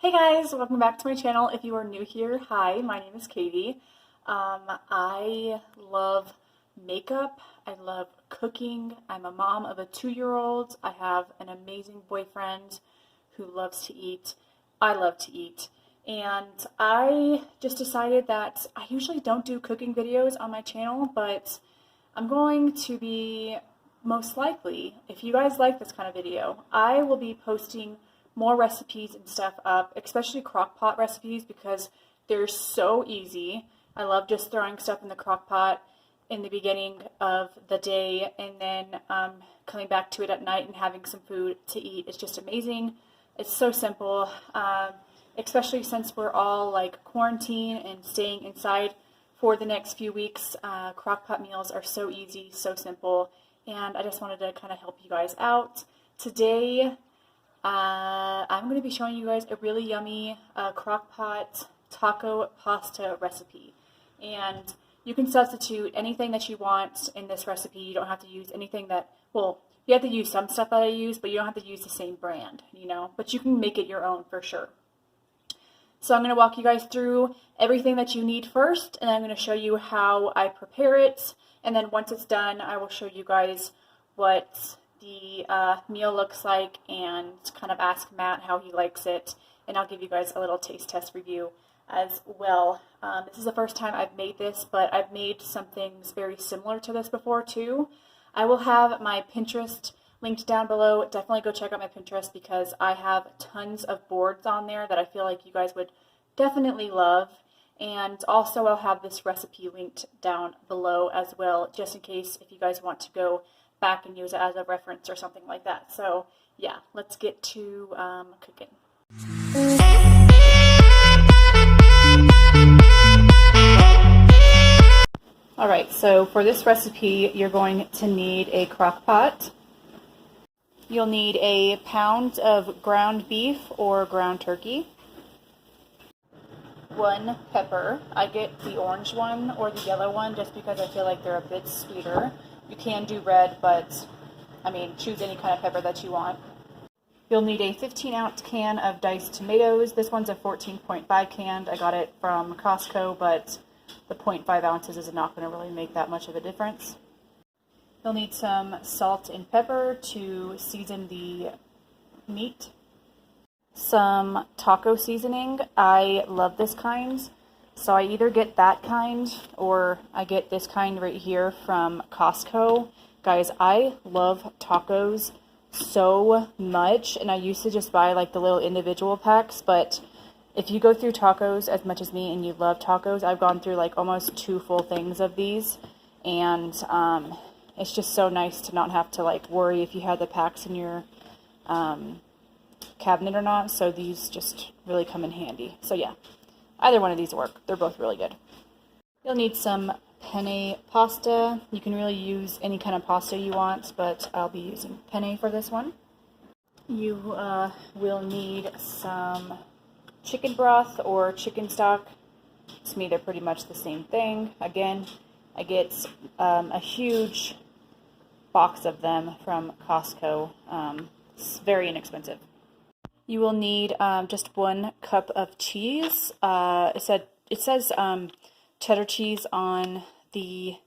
Hey guys, welcome back to my channel. If you are new here, hi, my name is Katie. I love makeup, I love cooking. I'm a mom of a 2-year-old. I have an amazing boyfriend who loves to eat. I love to eat. And I just decided that I usually don't do cooking videos on my channel, but I'm going to be, most likely, if you guys like this kind of video, I will be posting more recipes and stuff up, especially crock pot recipes, because they're so easy. I love just throwing stuff in the crock pot in the beginning of the day and then coming back to it at night and having some food to eat. It's just amazing. It's so simple, especially since we're all like quarantined and staying inside for the next few weeks. Crock pot meals are so easy, so simple, and I just wanted to kind of help you guys out. Today, I'm going to be showing you guys a really yummy crock-pot taco pasta recipe. And you can substitute anything that you want in this recipe. You don't have to use anything that, well, you have to use some stuff that I use, but you don't have to use the same brand, you know. But you can make it your own for sure. So I'm going to walk you guys through everything that you need first, and I'm going to show you how I prepare it. And then once it's done, I will show you guys what the meal looks like and kind of ask Matt how he likes it, and I'll give you guys a little taste test review as well. This is the first time I've made this, but I've made some things very similar to this before too. I will have my Pinterest linked down below. Definitely go check out my Pinterest because I have tons of boards on there that I feel like you guys would definitely love. And also I'll have this recipe linked down below as well, just in case if you guys want to go back and use it as a reference or something like that. So yeah, let's get to cooking. Alright, so for this recipe you're going to need a crock pot. You'll need a pound of ground beef or ground turkey. 1 pepper. I get the orange one or the yellow one just because I feel like they're a bit sweeter. You can do red, but I mean, choose any kind of pepper that you want. You'll need a 15-ounce can of diced tomatoes. This one's a 14.5 can. I got it from Costco, but the 0.5 ounces is not going to really make that much of a difference. You'll need some salt and pepper to season the meat. Some taco seasoning. I love this kind. So I either get that kind or I get this kind right here from Costco. Guys, I love tacos so much, and I used to just buy like the little individual packs, but if you go through tacos as much as me and you love tacos, I've gone through like almost 2 full things of these, and it's just so nice to not have to like worry if you have the packs in your cabinet or not, so these just really come in handy. So yeah. Either one of these work. They're both really good. You'll need some penne pasta. You can really use any kind of pasta you want, but I'll be using penne for this one. You will need some chicken broth or chicken stock. To me, they're pretty much the same thing. Again, I get a huge box of them from Costco. It's very inexpensive. You will need just 1 cup of cheese. It says cheddar cheese on the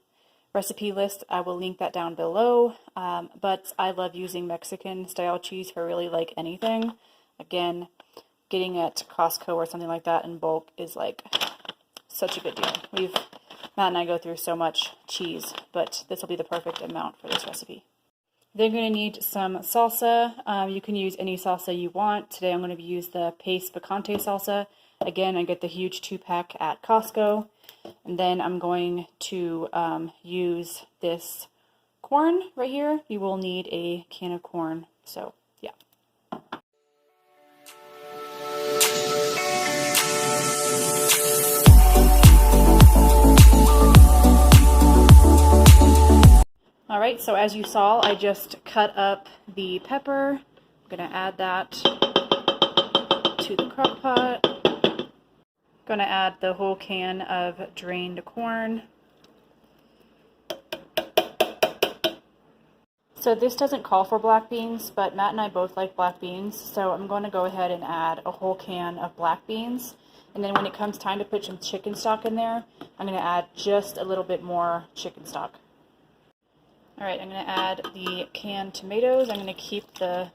recipe list. I will link that down below. But I love using Mexican style cheese for really like anything. Again, getting at Costco or something like that in bulk is like such a good deal. Matt and I go through so much cheese, but this will be the perfect amount for this recipe. They're going to need some salsa. You can use any salsa you want. Today I'm going to use the Pace Picante salsa. Again, I get the huge 2-pack at Costco. And then I'm going to use this corn right here. You will need a can of corn. So, yeah. Alright, so as you saw, I just cut up the pepper. I'm going to add that to the crock pot. Going to add the whole can of drained corn. So this doesn't call for black beans, but Matt and I both like black beans, so I'm going to go ahead and add a whole can of black beans. And then when it comes time to put some chicken stock in there, I'm going to add just a little bit more chicken stock. Alright, I'm going to add the canned tomatoes. I'm going to keep the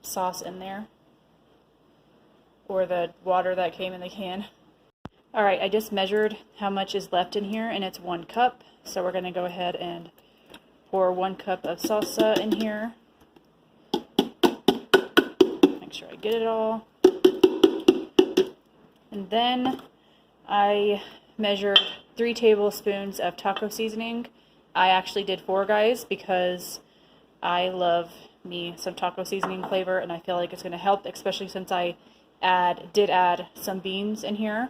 sauce in there, or the water that came in the can. Alright, I just measured how much is left in here, and it's 1 cup. So we're going to go ahead and pour 1 cup of salsa in here. Make sure I get it all. And then I measured 3 tablespoons of taco seasoning. I actually did 4, guys, because I love me some taco seasoning flavor, and I feel like it's going to help, especially since I did add some beans in here.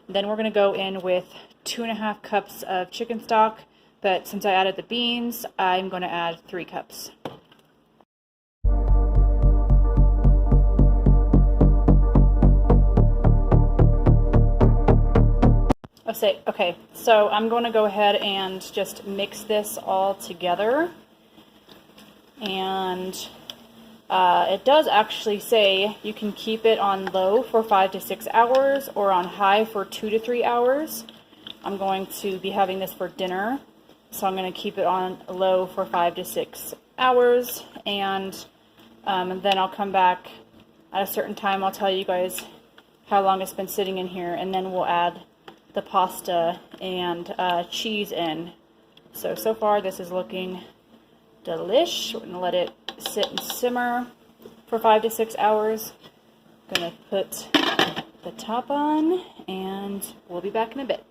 Then we're going to go in with 2.5 cups of chicken stock, but since I added the beans, I'm going to add 3 cups. Okay, so I'm going to go ahead and just mix this all together. And it does actually say you can keep it on low for 5 to 6 hours or on high for 2 to 3 hours. I'm going to be having this for dinner, so I'm going to keep it on low for 5 to 6 hours, and then I'll come back at a certain time. I'll tell you guys how long it's been sitting in here, and then we'll add the pasta and cheese in. So far this is looking delish. We're going to let it sit and simmer for 5 to 6 hours. I'm going to put the top on, and we'll be back in a bit.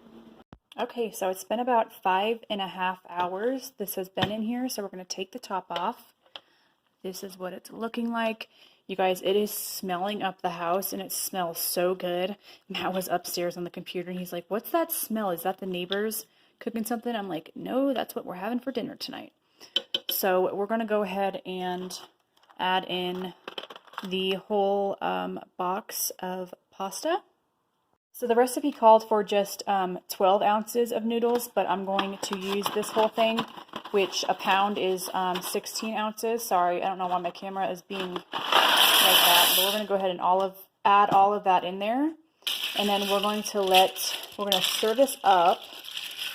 Okay, so it's been about 5.5 hours this has been in here, so we're going to take the top off. This is what it's looking like. You guys, it is smelling up the house, and it smells so good. Matt was upstairs on the computer, and he's like, "What's that smell? Is that the neighbors cooking something?" I'm like, "No, that's what we're having for dinner tonight." So we're going to go ahead and add in the whole box of pasta. So the recipe called for just 12 ounces of noodles, but I'm going to use this whole thing, which a pound is 16 ounces. Sorry, I don't know why my camera is being like that, but we're going to go ahead and add all of that in there. And then we're going to stir this up,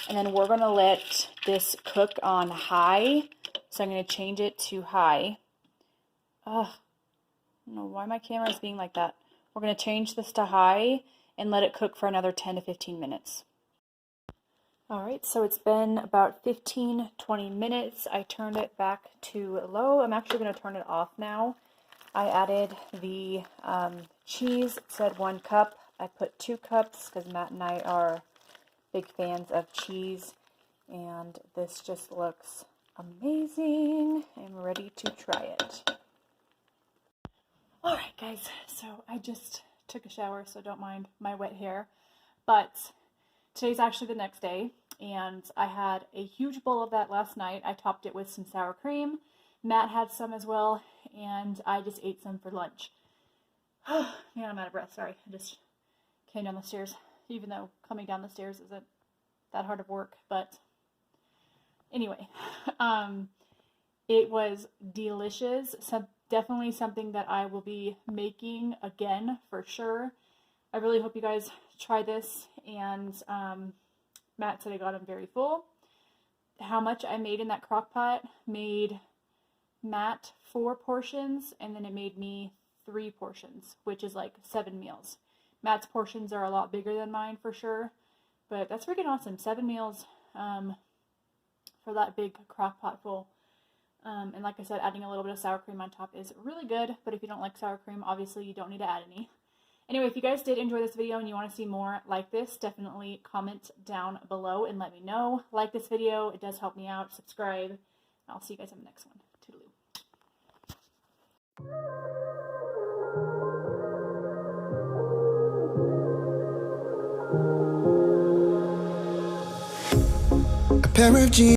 and then we're going to let this cook on high. So I'm going to change it to high. I don't know why my camera is being like that. We're going to change this to high and let it cook for another 10 to 15 minutes. Alright, so it's been about 15-20 minutes. I turned it back to low. I'm actually going to turn it off now. I added the cheese. It said 1 cup. I put 2 cups because Matt and I are big fans of cheese. And this just looks amazing. I'm ready to try it. Alright guys, so I just took a shower, so don't mind my wet hair. But today's actually the next day, and I had a huge bowl of that last night. I topped it with some sour cream. Matt had some as well, and I just ate some for lunch. Man, I'm out of breath, sorry. I just came down the stairs, even though coming down the stairs isn't that hard of work, but anyway, it was delicious. Definitely something that I will be making again for sure. I really hope you guys try this, and Matt said I got him very full. How much I made in that crock pot made Matt 4 portions, and then it made me 3 portions, which is like 7 meals. Matt's portions are a lot bigger than mine for sure, but that's freaking awesome. 7 meals for that big crock pot full. And like I said, adding a little bit of sour cream on top is really good, but if you don't like sour cream, obviously you don't need to add any. Anyway, if you guys did enjoy this video and you want to see more like this, definitely comment down below and let me know. Like this video, it does help me out. Subscribe. I'll see you guys in the next one. Toodaloo. A pair of jeans.